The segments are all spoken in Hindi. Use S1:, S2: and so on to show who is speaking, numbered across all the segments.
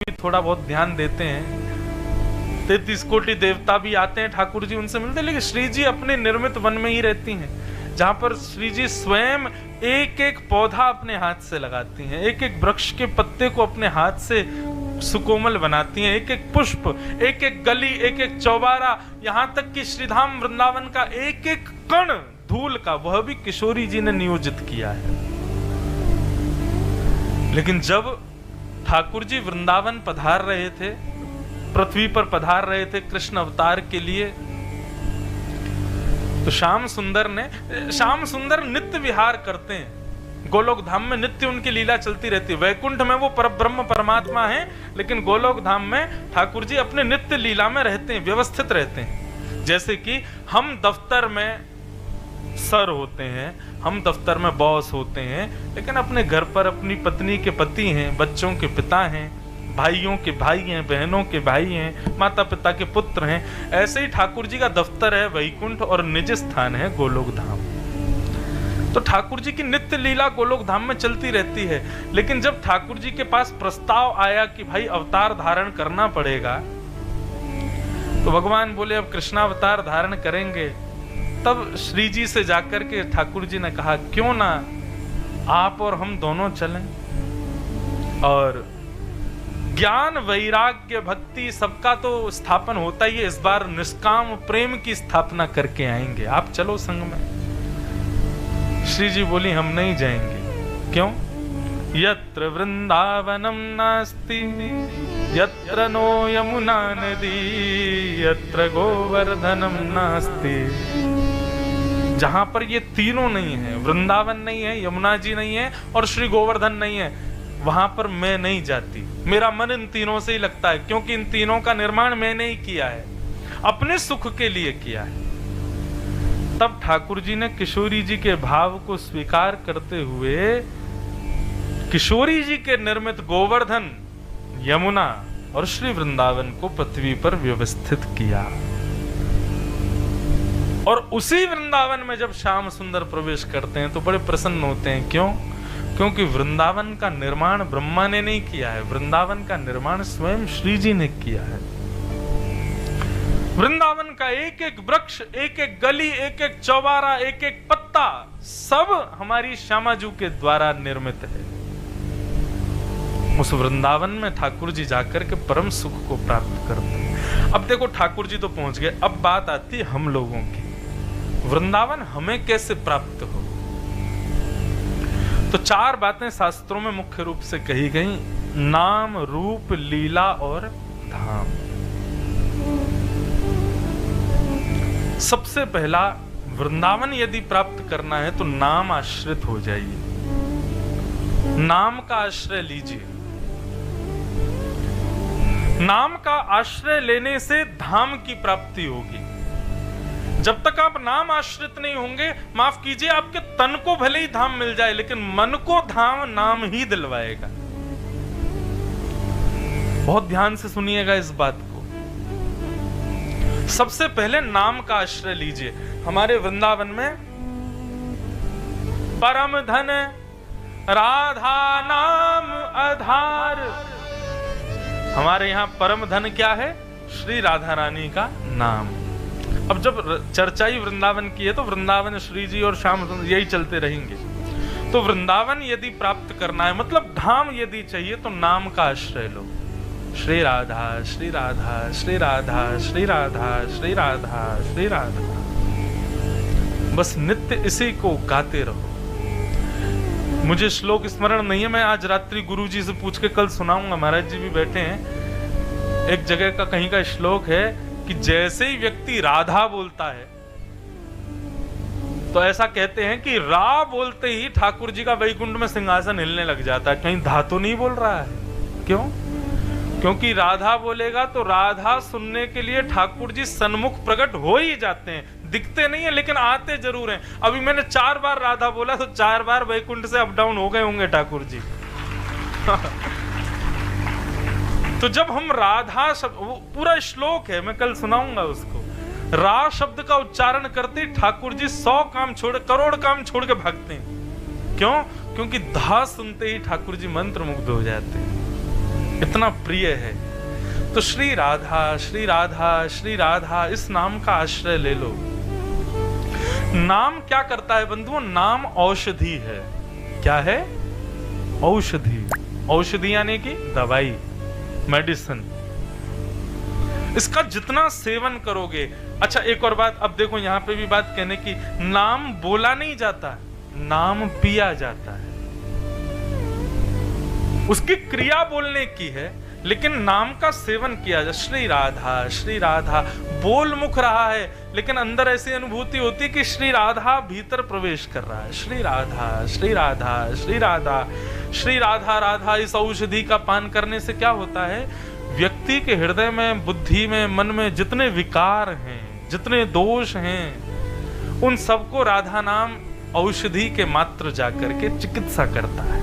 S1: भी थोड़ा बहुत ध्यान देते हैं। 33 कोटि देवता भी आते हैं, ठाकुर जी उनसे मिलते हैं, लेकिन श्री जी अपने निर्मित वन में ही रहती हैं, जहां पर श्री जी स्वयं एक एक पौधा अपने हाथ से लगाती हैं, एक एक वृक्ष के पत्ते को अपने हाथ से सुकोमल बनाती हैं, एक एक पुष्प, एक एक गली, एक एक चौबारा, यहां तक कि श्रीधाम वृंदावन का एक एक कण धूल का वह भी किशोरी जी ने नियोजित किया है। लेकिन जब ठाकुर जी वृंदावन पधार रहे थे, पृथ्वी पर पधार रहे थे कृष्ण अवतार के लिए, तो श्याम सुंदर नित्य विहार करते हैं गोलोक धाम में, नित्य उनकी लीला चलती रहती है। वैकुंठ में वो परब्रह्म परमात्मा है, लेकिन गोलोक धाम में ठाकुर जी अपने नित्य लीला में रहते हैं, व्यवस्थित रहते हैं। जैसे कि हम दफ्तर में सर होते हैं, हम दफ्तर में बॉस होते हैं, लेकिन अपने घर पर अपनी पत्नी के पति हैं, बच्चों के पिता हैं, भाइयों के भाई हैं, बहनों के भाई हैं, माता पिता के पुत्र हैं। ऐसे ही ठाकुर जी का दफ्तर है वैकुंठ और निज स्थान है गोलोक धाम। तो ठाकुर जी की नित्य लीला गोलोक धाम में चलती रहती है। लेकिन जब ठाकुर जी के पास प्रस्ताव आया कि भाई अवतार धारण करना पड़ेगा, तो भगवान बोले अब कृष्णावतार धारण करेंगे। तब श्री जी से जाकर के ठाकुर जी ने कहा क्यों ना आप और हम दोनों चलें, और ज्ञान वैराग्य भक्ति सबका तो स्थापन होता ही है, इस बार निष्काम प्रेम की स्थापना करके आएंगे, आप चलो संग में। श्री जी बोली हम नहीं जाएंगे। क्यों? यत्र वृंदावनम नास्ति यत्र नो यमुना नदी यत्र गोवर्धनम नास्ति। जहां पर ये तीनों नहीं है, वृंदावन नहीं है, यमुना जी नहीं है और श्री गोवर्धन नहीं है, वहां पर मैं नहीं जाती। मेरा मन इन तीनों से ही लगता है, क्योंकि इन तीनों का निर्माण मैंने ही किया है, अपने सुख के लिए किया है। तब ठाकुर जी ने किशोरी जी के भाव को स्वीकार करते हुए किशोरी जी के निर्मित गोवर्धन, यमुना और श्री वृंदावन को पृथ्वी पर व्यवस्थित किया। और उसी वृंदावन में जब श्याम सुंदर प्रवेश करते हैं तो बड़े प्रसन्न होते हैं। क्यों? क्योंकि वृंदावन का निर्माण ब्रह्मा ने नहीं किया है, वृंदावन का निर्माण स्वयं श्री जी ने किया है। वृंदावन का एक एक वृक्ष, एक एक गली, एक एक चौबारा, एक एक पत्ता, सब हमारी श्यामाजू के द्वारा निर्मित है। उस वृंदावन में ठाकुर जी जाकर के परम सुख को प्राप्त करते हैं। अब देखो ठाकुर जी तो पहुंच गए, अब बात आती है हम लोगों की, वृंदावन हमें कैसे प्राप्त हो। तो चार बातें शास्त्रों में मुख्य रूप से कही गई, नाम, रूप, लीला और धाम। सबसे पहला, वृंदावन यदि प्राप्त करना है तो नाम आश्रित हो जाइए, नाम का आश्रय लीजिए। नाम का आश्रय लेने से धाम की प्राप्ति होगी। जब तक आप नाम आश्रित नहीं होंगे, माफ कीजिए, आपके तन को भले ही धाम मिल जाए, लेकिन मन को धाम नाम ही दिलवाएगा। बहुत ध्यान से सुनिएगा इस बात को। सबसे पहले नाम का आश्रय लीजिए। हमारे वृंदावन में परम धन राधा नाम आधार, हमारे यहाँ परम धन क्या है? श्री राधा रानी का नाम। अब जब चर्चा ही वृंदावन की है तो वृंदावन श्री जी और श्याम सुंदर यही चलते रहेंगे। तो वृंदावन यदि प्राप्त करना है, मतलब धाम यदि चाहिए, तो नाम का आश्रय लो। श्री राधा श्री राधा श्री राधा श्री राधा श्री राधा श्री राधा, बस नित्य इसी को गाते रहो। मुझे श्लोक स्मरण नहीं है, मैं आज रात्रि गुरु जी से पूछ के कल सुनाऊंगा, महाराज जी भी बैठे हैं। एक जगह का कहीं का श्लोक है कि जैसे ही व्यक्ति राधा बोलता है तो ऐसा कहते हैं कि रा बोलते ही ठाकुर जी का वैकुंठ में सिंहासन हिलने लग जाता है। कहीं धा तो नहीं बोल रहा है? क्यों? क्योंकि राधा बोलेगा तो राधा सुनने के लिए ठाकुर जी सन्मुख प्रकट हो ही जाते हैं। दिखते नहीं है लेकिन आते जरूर हैं। अभी मैंने 4 बार राधा बोला तो 4 बार वैकुंठ से अप डाउन हो गए होंगे ठाकुर जी। तो जब हम राधा शब्द, वो पूरा श्लोक है, मैं कल सुनाऊंगा उसको, रा शब्द का उच्चारण करते ठाकुर जी 100 काम छोड़, करोड़ काम छोड़ के भागते हैं। क्यों? क्योंकि धा सुनते ही ठाकुर जी मंत्र मुग्ध हो जाते हैं। इतना प्रिय है। तो श्री राधा श्री राधा श्री राधा इस नाम का आश्रय ले लो। नाम क्या करता है बंधुओं? नाम औषधि है। क्या है? औषधि। औषधि यानी कि दवाई, मेडिसिन। इसका जितना सेवन करोगे। अच्छा एक और बात, अब देखो यहां पे भी बात कहने की, नाम बोला नहीं जाता, नाम पिया जाता है। उसकी क्रिया बोलने की है, लेकिन नाम का सेवन किया जाए। श्री राधा बोल मुख रहा है, लेकिन अंदर ऐसी अनुभूति होती है कि श्री राधा भीतर प्रवेश कर रहा है। श्री राधा श्री राधा श्री राधा श्री राधा राधा। इस औषधि का पान करने से क्या होता है? व्यक्ति के हृदय में, बुद्धि में, मन में जितने विकार हैं, जितने दोष हैं, उन सबको राधा नाम औषधि के मात्र जाकर के चिकित्सा करता है।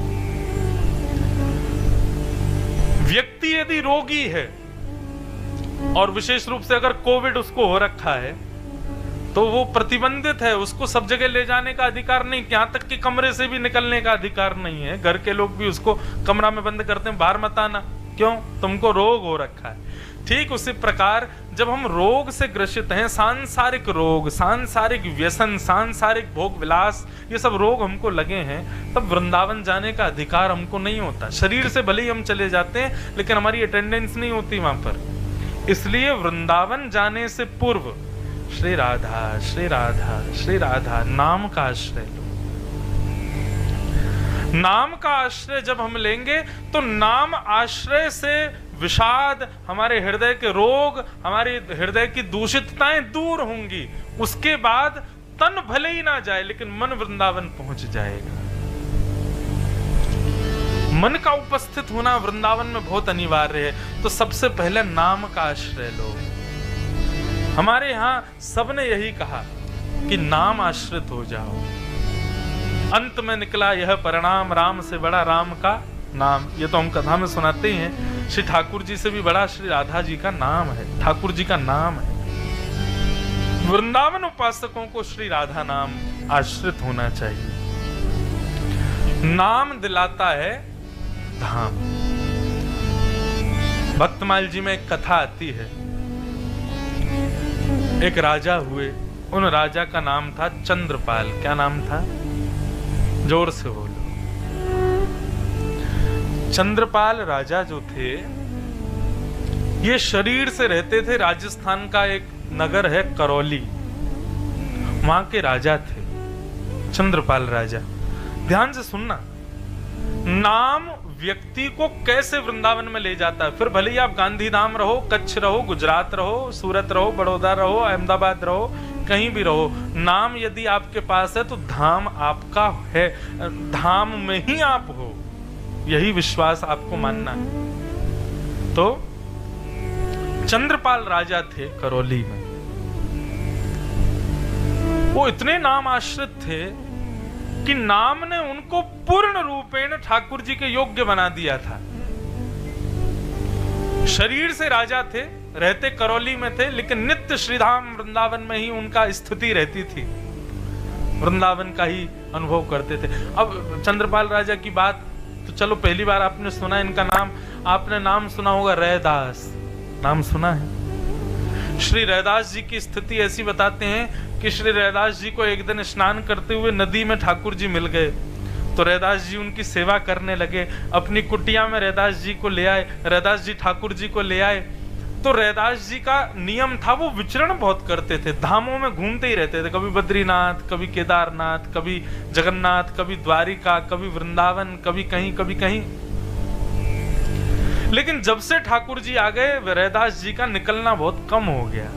S1: व्यक्ति यदि रोगी है और विशेष रूप से अगर कोविड उसको हो रखा है, तो वो प्रतिबंधित है, उसको सब जगह ले जाने का अधिकार नहीं, यहाँ तक कि कमरे से भी निकलने का अधिकार नहीं है। घर के लोग भी उसको कमरा में बंद करते हैं, बाहर मत आना, क्यों? तुमको रोग हो रखा है। ठीक उसी प्रकार जब हम रोग से ग्रसित हैं, सांसारिक रोग, सांसारिक व्यसन, सांसारिक भोग विलास, ये सब रोग हमको लगे हैं, तब वृंदावन जाने का अधिकार हमको नहीं होता। शरीर से भले ही हम चले जाते हैं, लेकिन हमारी अटेंडेंस नहीं होती वहां पर। इसलिए वृंदावन जाने से पूर्व श्री राधा श्री राधा श्री राधा नाम का आश्रय लो। नाम का आश्रय जब हम लेंगे तो नाम आश्रय से विषाद, हमारे हृदय के रोग, हमारे हृदय की दूषितताएं दूर होंगी। उसके बाद तन भले ही ना जाए, लेकिन मन वृंदावन पहुंच जाएगा। मन का उपस्थित होना वृंदावन में बहुत अनिवार्य है। तो सबसे पहले नाम का आश्रय लो। हमारे यहाँ सबने यही कहा कि नाम आश्रित हो जाओ। अंत में निकला यह परिणाम, राम से बड़ा राम का नाम। ये तो हम कथा में सुनाते ही हैं। श्री ठाकुर जी से भी बड़ा श्री राधा जी का नाम है, ठाकुर जी का नाम है। वृंदावन उपासकों को श्री राधा नाम आश्रित होना चाहिए। नाम दिलाता है धाम। भक्तमाल जी में एक कथा आती है। एक राजा हुए, उन राजा का नाम था चंद्रपाल। क्या नाम था? जोर से बोलो। चंद्रपाल राजा जो थे, ये शरीर से रहते थे। राजस्थान का एक नगर है करौली, वहां के राजा थे चंद्रपाल राजा। ध्यान से सुनना, नाम व्यक्ति को कैसे वृंदावन में ले जाता है। फिर भले ही आप गांधीधाम रहो, कच्छ रहो, गुजरात रहो, सूरत रहो, बड़ौदा रहो, अहमदाबाद रहो, कहीं भी रहो, नाम यदि आपके पास है तो धाम आपका है, धाम में ही आप हो, यही विश्वास आपको मानना है। तो चंद्रपाल राजा थे करौली में। वो इतने नाम आश्रित थे कि नाम ने उनको पूर्ण रूपेण ठाकुर जी के योग्य बना दिया था। शरीर से राजा थे, रहते करौली में थे, लेकिन नित्य श्रीधाम वृंदावन में ही उनका स्थिति रहती थी, वृंदावन का ही अनुभव करते थे। अब चंद्रपाल राजा की बात तो चलो पहली बार आपने सुना इनका नाम, आपने नाम सुना होगा रैदास, नाम सुना है। श्री रैदास जी की स्थिति ऐसी बताते हैं कि श्री रैदास जी को एक दिन स्नान करते हुए नदी में ठाकुर जी मिल गए। तो रैदास जी उनकी सेवा करने लगे, अपनी कुटिया में रैदास जी को ले आए, रैदास जी ठाकुर जी को ले आए। तो रैदास जी का नियम था, वो विचरण बहुत करते थे, धामों में घूमते ही रहते थे, कभी बद्रीनाथ, कभी केदारनाथ, कभी जगन्नाथ, कभी द्वारिका, कभी वृंदावन, कभी कहीं कभी कहीं। लेकिन जब से ठाकुर जी आ गए, रैदास जी का निकलना बहुत कम हो गया।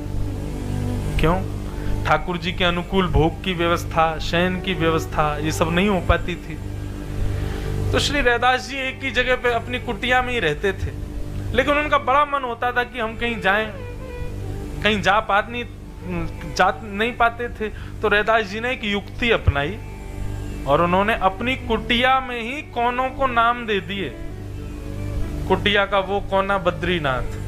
S1: क्यों? ठाकुर जी के अनुकूल भोग की व्यवस्था, शयन की व्यवस्था, ये सब नहीं हो पाती थी। तो श्री रैदास जी एक ही जगह पे अपनी कुटिया में ही रहते थे, लेकिन उनका बड़ा मन होता था कि हम कहीं जाएं, कहीं जा नहीं पाते थे। तो रैदास जी ने एक युक्ति अपनाई और उन्होंने अपनी कुटिया में ही कोनों को नाम दे दिए। कुटिया का वो कोना बद्रीनाथ,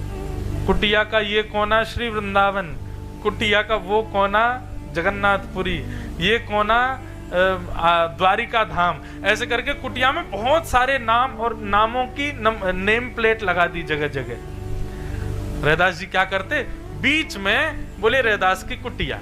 S1: कुटिया का ये कोना श्री वृंदावन, कुटिया का वो कोना जगन्नाथपुरी, ये कोना द्वारिका धाम, ऐसे करके कुटिया में बहुत सारे नाम और नामों की नेम प्लेट लगा दी जगह जगह। रैदास जी क्या करते, बीच में बोले रैदास की कुटिया,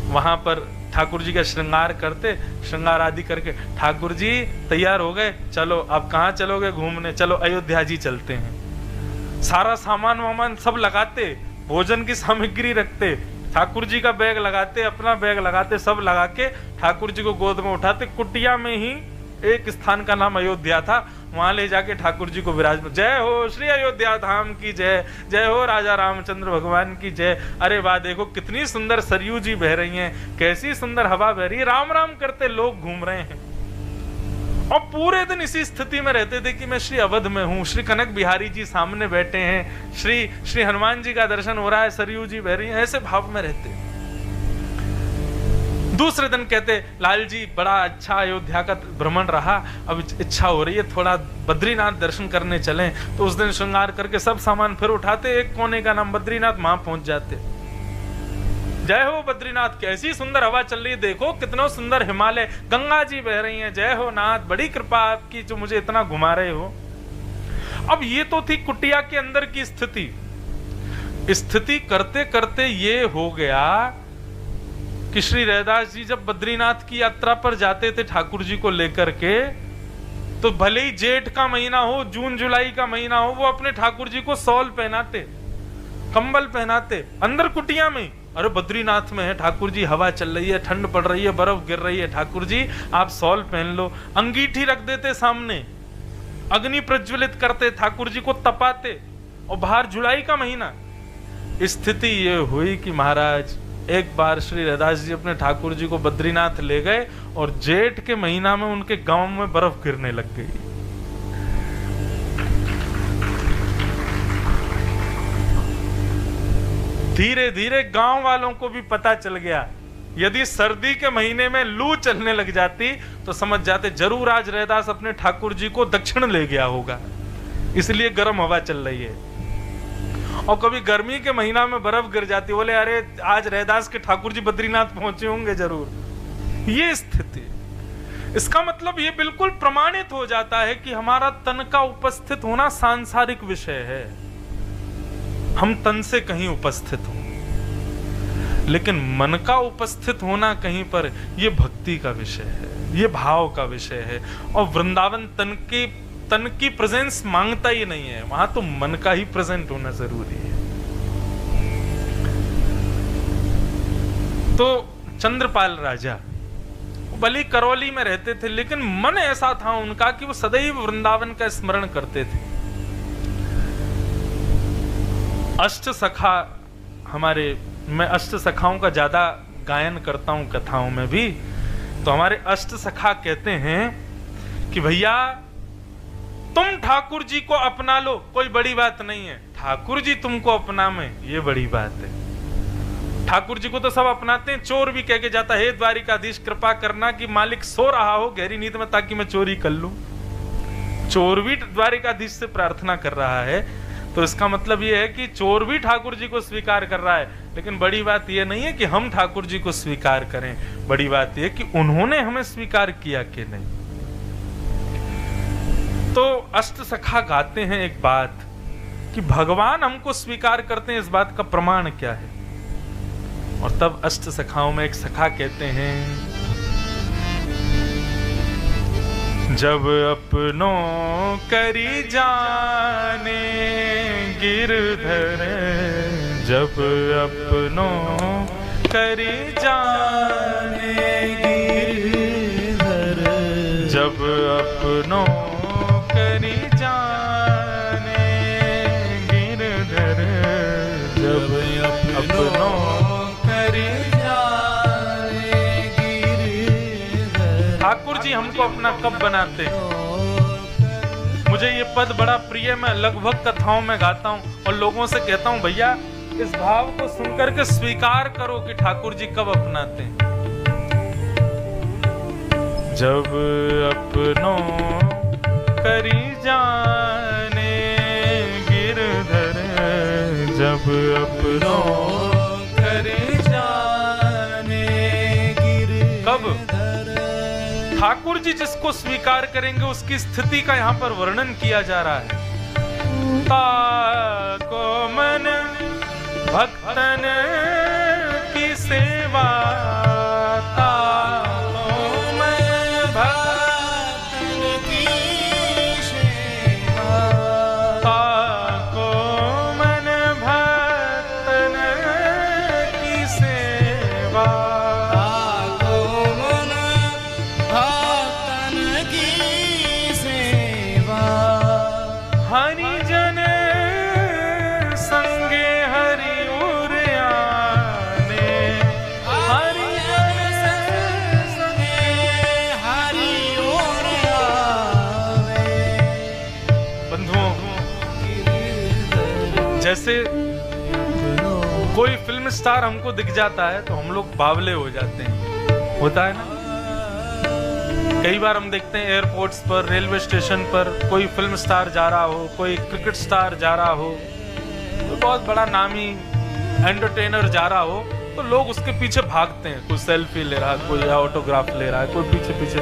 S1: वहां पर ठाकुर जी का श्रृंगार करते, श्रृंगार आदि करके ठाकुर जी तैयार हो गए, चलो अब कहाँ चलोगे घूमने, चलो अयोध्या जी चलते हैं। सारा सामान वामान सब लगाते, भोजन की सामग्री रखते, ठाकुर जी का बैग लगाते, अपना बैग लगाते, सब लगा के ठाकुर जी को गोद में उठाते। कुटिया में ही एक स्थान का नाम अयोध्या था, वहां ले जाके ठाकुर जी को विराजमान, जय हो श्री अयोध्या धाम की जय, जय हो राजा रामचंद्र भगवान की जय। अरे वाह, देखो कितनी सुंदर सरयू जी बह रही हैं, कैसी सुंदर हवा बह रही है, राम राम करते लोग घूम रहे हैं। और पूरे दिन इसी स्थिति में रहते थे कि मैं श्री अवध में हूँ, श्री कनक बिहारी जी सामने बैठे हैं, श्री हनुमान जी का दर्शन हो रहा है, सरयू जी बह रही हैं, ऐसे भाव में रहते। दूसरे दिन कहते, लाल जी बड़ा अच्छा अयोध्या का भ्रमण रहा, अब इच्छा हो रही है थोड़ा बद्रीनाथ दर्शन करने चलें। तो उस दिन श्रृंगार करके सब सामान फिर उठाते, एक कोने का नाम बद्रीनाथ, वहां पहुंच जाते। जय हो बद्रीनाथ, कैसी सुंदर हवा चल रही है, देखो कितना सुंदर हिमालय, गंगा जी बह रही हैं, जय हो नाथ, बड़ी कृपा आपकी जो मुझे इतना घुमा रहे हो। अब ये तो थी कुटिया के अंदर की स्थिति। स्थिति करते करते ये हो गया कि श्री रैदास जी जब बद्रीनाथ की यात्रा पर जाते थे ठाकुर जी को लेकर के, तो भले ही जेठ का महीना हो, जून जुलाई का महीना हो, वो अपने ठाकुर जी को शॉल पहनाते, कंबल पहनाते, अंदर कुटिया में। अरे बद्रीनाथ में है ठाकुर जी, हवा चल रही है, ठंड पड़ रही है, बर्फ गिर रही है, ठाकुर जी आप शॉल पहन लो। अंगीठी रख देते सामने, अग्नि प्रज्वलित करते, ठाकुर जी को तपाते, और बाहर जुलाई का महीना। स्थिति ये हुई कि महाराज एक बार श्री रैदास जी अपने ठाकुर जी को बद्रीनाथ ले गए, और जेठ के महीना में उनके गांव में बर्फ गिरने लग गई। धीरे धीरे गांव वालों को भी पता चल गया, यदि सर्दी के महीने में लू चलने लग जाती तो समझ जाते जरूर आज रैदास अपने ठाकुर जी को दक्षिण ले गया होगा, इसलिए गर्म हवा चल रही है। और कभी गर्मी के महीना में बर्फ गिर जाती, बोले अरे आज रैदास के ठाकुर जी बद्रीनाथ पहुंचे होंगे जरूर। ये स्थिति, इसका मतलब ये बिल्कुल प्रमाणित हो जाता है कि हमारा तन का उपस्थित होना सांसारिक विषय है, हम तन से कहीं उपस्थित हो, लेकिन मन का उपस्थित होना कहीं पर, ये भक्ति का विषय है, ये भाव का विषय है। और वृंदावन तन की प्रेजेंस मांगता ही नहीं है, वहां तो मन का ही प्रेजेंट होना जरूरी है। तो चंद्रपाल राजा भले करौली में रहते थे, लेकिन मन ऐसा था उनका कि वो सदैव वृंदावन का स्मरण करते थे। अष्ट सखा हमारे, मैं अष्ट सखाओं का ज्यादा गायन करता हूं कथाओं में भी, तो हमारे अष्ट सखा कहते हैं कि भैया तुम ठाकुर जी को अपना लो, कोई बड़ी बात नहीं है, ठाकुर जी तुमको अपना में ये बड़ी बात है। ठाकुर जी को तो सब अपनाते हैं, चोर भी कह के जाता है, हे द्वारिकाधीश कृपा करना कि मालिक सो रहा हो गहरी नींद में ताकि मैं चोरी कर लूं। चोर भी द्वारिकाधीश से प्रार्थना कर रहा है, तो इसका मतलब ये है कि चोर भी ठाकुर जी को स्वीकार कर रहा है। लेकिन बड़ी बात यह नहीं है कि हम ठाकुर जी को स्वीकार करें, बड़ी बात यह कि उन्होंने हमें स्वीकार किया कि नहीं। तो अष्ट सखा गाते हैं एक बात कि भगवान हमको स्वीकार करते हैं, इस बात का प्रमाण क्या है। और तब अष्ट सखाओं में एक सखा कहते हैं, जब अपनों करी जाने गिरधर, जब अपनों करी जाने गिरधर, जब अपनों करी जाने गिरधर, जब अपनों करी जाने गिरधर। ठाकुर जी हमको अपना कब बनाते? मुझे ये पद बड़ा प्रिय, मैं लगभग कथाओं में गाता हूँ और लोगों से कहता हूँ भैया इस भाव को सुनकर के स्वीकार करो कि ठाकुर जी कब अपनाते हैं। जब अपनों करी जाने गिरधर, जब अपनों करी जाने गिरधर, कब? ठाकुर जी जिसको स्वीकार करेंगे उसकी स्थिति का यहाँ पर वर्णन किया जा रहा है। ताको मन भक्तन की सेवा, ताको मन भक्तन की सेवा, ताको मन भक्तन की सेवा,
S2: ताको मन भक्तन की सेवा।
S1: हरि जन संगे हरि उर आने, हरि जन संगे
S2: हरि उर आवे।
S1: बंधुओं, जैसे कोई फिल्म स्टार हमको दिख जाता है तो हम लोग बावले हो जाते हैं, होता है ना। कई बार हम देखते हैं एयरपोर्ट्स पर, रेलवे स्टेशन पर कोई फिल्म स्टार जा रहा हो, कोई क्रिकेट स्टार जा रहा हो, कोई बहुत बड़ा नामी एंटरटेनर जा रहा हो, तो लोग उसके पीछे भागते हैं। कोई सेल्फी ले रहा है, कोई ऑटोग्राफ ले रहा है, कोई पीछे पीछे।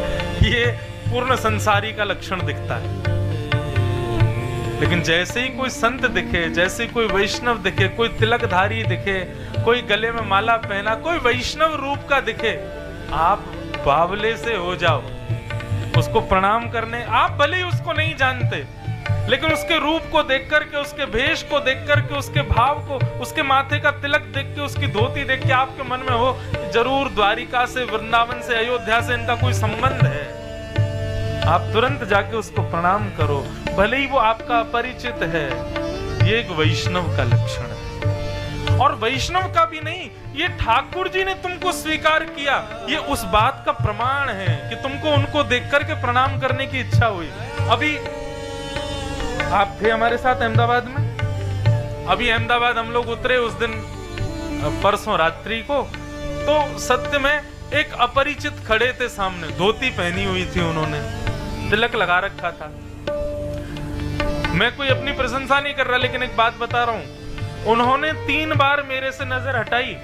S1: ये पूर्ण संसारी का लक्षण दिखता है। लेकिन जैसे ही कोई संत दिखे, जैसे ही कोई वैष्णव दिखे, कोई तिलकधारी दिखे, कोई गले में माला पहना, कोई वैष्णव रूप का दिखे, आप बावले से हो जाओ उसको प्रणाम करने। आप भले ही उसको नहीं जानते, लेकिन उसके रूप को देख करके, उसके भेष को देख करके, उसके भाव को, उसके माथे का तिलक देख के, उसकी धोती देख के आपके मन में हो जरूर द्वारिका से, वृंदावन से, अयोध्या से इनका कोई संबंध है। आप तुरंत जाके उसको प्रणाम करो, भले ही वो आपका अपरिचित है। ये एक वैष्णव का लक्षण है। और वैष्णव का भी नहीं, ये ठाकुर जी ने तुमको स्वीकार किया, ये उस बात का प्रमाण है कि तुमको उनको देख करके प्रणाम करने की इच्छा हुई। अभी आप थे हमारे साथ अहमदाबाद में। अभी अहमदाबाद हम लोग उतरे उस दिन, परसों रात्रि को, तो सत्य में एक अपरिचित खड़े थे सामने, धोती पहनी हुई थी उन्होंने, तिलक लगा रखा था। मैं कोई अपनी प्रशंसा नहीं कर रहा, लेकिन एक बात बता रहा हूं, उन्होंने 3 बार मेरे से नजर हटाई,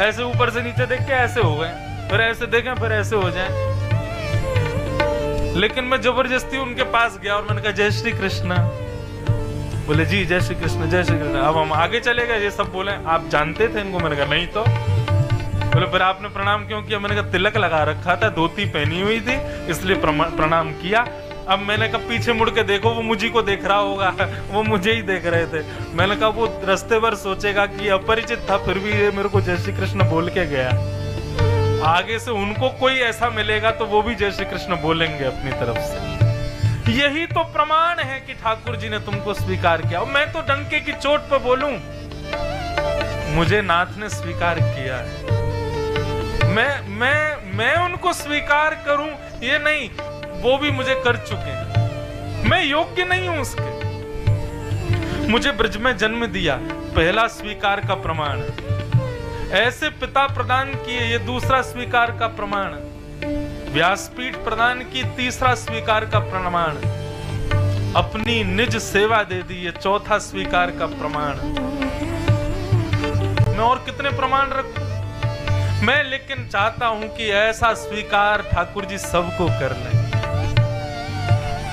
S1: ऐसे ऊपर से नीचे देख के ऐसे हो गए, फिर ऐसे देखें, फिर ऐसे हो जाए। लेकिन मैं जबरदस्ती उनके पास गया और मैंने कहा जय श्री कृष्ण। बोले जी जय श्री कृष्ण, जय श्री कृष्ण। अब हम आगे चले गए, ये सब बोले आप जानते थे इनको? मैंने कहा नहीं तो। बोले फिर आपने प्रणाम क्यों किया? मैंने कहा तिलक लगा रखा था, धोती पहनी हुई थी, इसलिए प्रणाम किया। अब मैंने कहा पीछे मुड़ के देखो, वो मुझे को देख रहा होगा, वो मुझे ही देख रहे थे। मैंने कहा वो रास्ते भर सोचेगा कि अपरिचित था, फिर भी ये मेरे को जय श्री कृष्ण बोल के गया। आगे से उनको कोई ऐसा मिलेगा तो वो भी जय श्री कृष्ण बोलेंगे अपनी तरफ से। यही तो प्रमाण है कि ठाकुर जी ने तुमको स्वीकार किया। और मैं तो डंके की चोट पर बोलूं, मुझे नाथ ने स्वीकार किया है। मैं उनको स्वीकार करूं ये नहीं, वो भी मुझे कर चुके हैं। मैं योग्य नहीं हूं उसके। मुझे ब्रज में जन्म दिया, पहला स्वीकार का प्रमाण। ऐसे पिता प्रदान किए, ये दूसरा स्वीकार का प्रमाण। व्यासपीठ प्रदान की, तीसरा स्वीकार का प्रमाण। अपनी निज सेवा दे दी, ये चौथा स्वीकार का प्रमाण। मैं और कितने प्रमाण रखूं? मैं लेकिन चाहता हूं कि ऐसा स्वीकार ठाकुर जी सबको कर लें।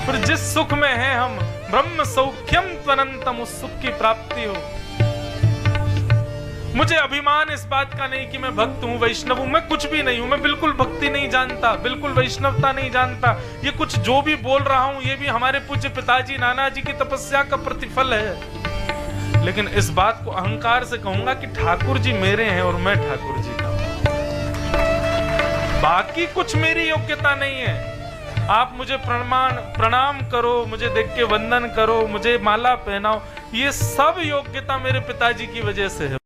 S1: फिर जिस सुख में है हम, ब्रह्म सौख्यम त्वनंतम, उस सुख की प्राप्ति हो। मुझे अभिमान इस बात का नहीं कि मैं भक्त हूं, वैष्णव हूं। मैं कुछ भी नहीं हूं। मैं बिल्कुल भक्ति नहीं जानता, बिल्कुल वैष्णवता नहीं जानता। ये कुछ जो भी बोल रहा हूं, ये भी हमारे पूज्य पिताजी नाना जी की तपस्या का प्रतिफल है। लेकिन इस बात को अहंकार से कहूंगा कि ठाकुर जी मेरे हैं और मैं ठाकुर जी का। बाकी कुछ मेरी योग्यता नहीं है। आप मुझे प्रणाम करो, मुझे देख के वंदन करो, मुझे माला पहनाओ, ये सब योग्यता मेरे पिताजी की वजह से है।